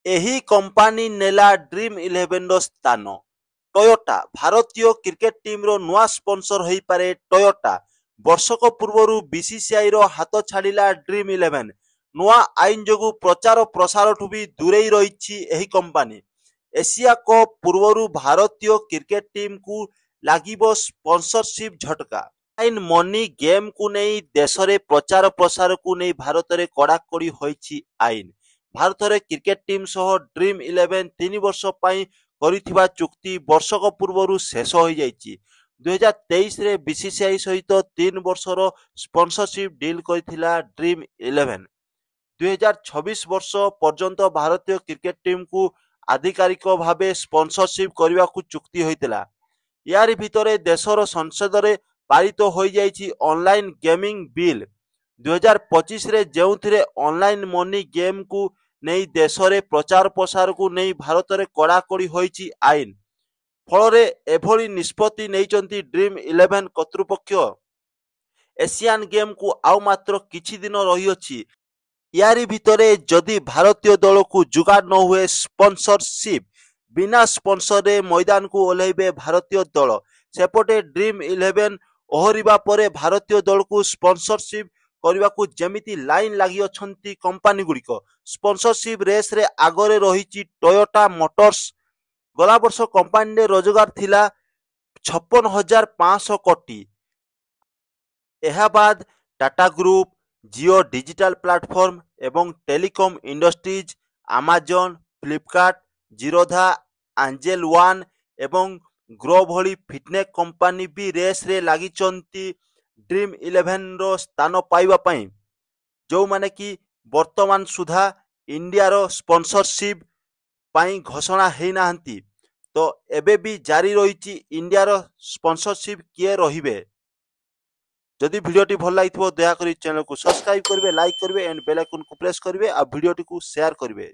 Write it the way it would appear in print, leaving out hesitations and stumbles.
ଏହି କମ୍ପାନୀ ନେଲା ଡ୍ରିମ୍ ଇଲେଭେନ୍ର ସ୍ଥାନ। ଟୟୋଟା ଭାରତୀୟ କ୍ରିକେଟ ଟିମ୍ର ନୂଆ ସ୍ପନ୍ସର ହୋଇପାରେ ଟୟୋଟା। ବର୍ଷକ ପୂର୍ବରୁ ବିସିସିଆଇର ହାତ ଛାଡ଼ିଲା ଡ୍ରିମ୍ ଇଲେଭେନ୍। ନୂଆ ଆଇନ ଯୋଗୁଁ ପ୍ରଚାର ପ୍ରସାରଠୁ ବି ଦୂରେଇ ରହିଛି ଏହି କମ୍ପାନୀ। ଏସିଆ କପ୍ ପୂର୍ବରୁ ଭାରତୀୟ କ୍ରିକେଟ ଟିମ୍କୁ ଲାଗିବ ସ୍ପନ୍ସରସିପ୍ ଝଟକା। ଅନଲାଇନ୍ ମନି ଗେମ୍କୁ ନେଇ ଦେଶରେ ପ୍ରଚାର ପ୍ରସାରକୁ ନେଇ ଭାରତରେ କଡ଼ାକଡ଼ି ହୋଇଛି ଆଇନ। ଭାରତରେ କ୍ରିକେଟ ଟିମ୍ ସହ ଡ୍ରିମ୍ ଇଲେଭେନ୍ 3 ବର୍ଷ ପାଇଁ କରିଥିବା ଚୁକ୍ତି ବର୍ଷକ ପୂର୍ବରୁ ଶେଷ ହୋଇଯାଇଛି। 2023ରେ ବିସିସିଆଇ ସହିତ 3 ବର୍ଷର ସ୍ପନ୍ସରସିପ୍ ଡିଲ୍ କରିଥିଲା ଡ୍ରିମ୍ ଇଲେଭେନ୍। 2026 ବର୍ଷ ପର୍ଯ୍ୟନ୍ତ ଭାରତୀୟ କ୍ରିକେଟ ଟିମ୍କୁ ଆଧିକାରିକ ଭାବେ ସ୍ପନ୍ସରସିପ୍ କରିବାକୁ ଚୁକ୍ତି ହୋଇଥିଲା। ୟାରି ଭିତରେ ଦେଶର ସଂସଦରେ ପାରିତ ହୋଇଯାଇଛି ଅନଲାଇନ୍ ଗେମିଂ ବିଲ୍ 2025ରେ, ଯେଉଁଥିରେ ଅନଲାଇନ୍ ମନି ଗେମ୍କୁ ନେଇ ଦେଶରେ ପ୍ରଚାର ପ୍ରସାରକୁ ନେଇ ଭାରତରେ କଡ଼ାକଡ଼ି ହୋଇଛି ଆଇନ। ଫଳରେ ଏଭଳି ନିଷ୍ପତ୍ତି ନେଇଛନ୍ତି ଡ୍ରିମ୍ ଇଲେଭେନ୍ କର୍ତ୍ତୃପକ୍ଷ। ଏସିଆନ୍ ଗେମ୍କୁ ଆଉ ମାତ୍ର କିଛି ଦିନ ରହିଅଛି। ୟାରି ଭିତରେ ଯଦି ଭାରତୀୟ ଦଳକୁ ଯୋଗାଡ଼ ନ ହୁଏ ସ୍ପନ୍ସରସିପ୍, ବିନା ସ୍ପନ୍ସରରେ ମଇଦାନକୁ ଓହ୍ଲାଇବେ ଭାରତୀୟ ଦଳ। ସେପଟେ ଡ୍ରିମ୍ ଇଲେଭେନ୍ ଓହରିବା ପରେ ଭାରତୀୟ ଦଳକୁ ସ୍ପନ୍ସରସିପ୍ କରିବାକୁ ଯେମିତି ଲାଇନ୍ ଲାଗିଅଛନ୍ତି କମ୍ପାନୀଗୁଡ଼ିକ। ସ୍ପନ୍ସରସିପ୍ ରେସ୍ରେ ଆଗରେ ରହିଛି ଟୟୋଟା ମୋଟର୍ସ। ଗଲାବର୍ଷ କମ୍ପାନୀରେ ରୋଜଗାର ଥିଲା 56,500 କୋଟି। ଏହା ବାଦ Tata group, Jio digital platform ଏବଂ telecom industries, Amazon, Flipkart, Zerodha, Angel One ଏବଂ ଗ୍ରୋ ଭଳି ଫିଟନେସ୍ କମ୍ପାନୀ ବି ରେସ୍ରେ ଲାଗିଛନ୍ତି ଡ୍ରିମ୍ ଇଲେଭେନ୍ର ସ୍ଥାନ ପାଇବା ପାଇଁ, ଯେଉଁମାନେ କି ବର୍ତ୍ତମାନ ସୁଦ୍ଧା ଇଣ୍ଡିଆର ସ୍ପନ୍ସରସିପ୍ ପାଇଁ ଘୋଷଣା ହୋଇନାହାନ୍ତି। ତ ଏବେ ବି ଜାରି ରହିଛି ଇଣ୍ଡିଆର ସ୍ପନ୍ସରସିପ୍ କିଏ ରହିବେ। ଯଦି ଭିଡ଼ିଓଟି ଭଲ ଲାଗିଥିବ ଦୟାକରି ଚ୍ୟାନେଲକୁ ସବସ୍କ୍ରାଇବ୍ କରିବେ, ଲାଇକ୍ କରିବେ ଏଣ୍ଡ ବେଲ୍ ଆଇକନ୍କୁ ପ୍ରେସ୍ କରିବେ ଆଉ ଭିଡ଼ିଓଟିକୁ ସେୟାର କରିବେ।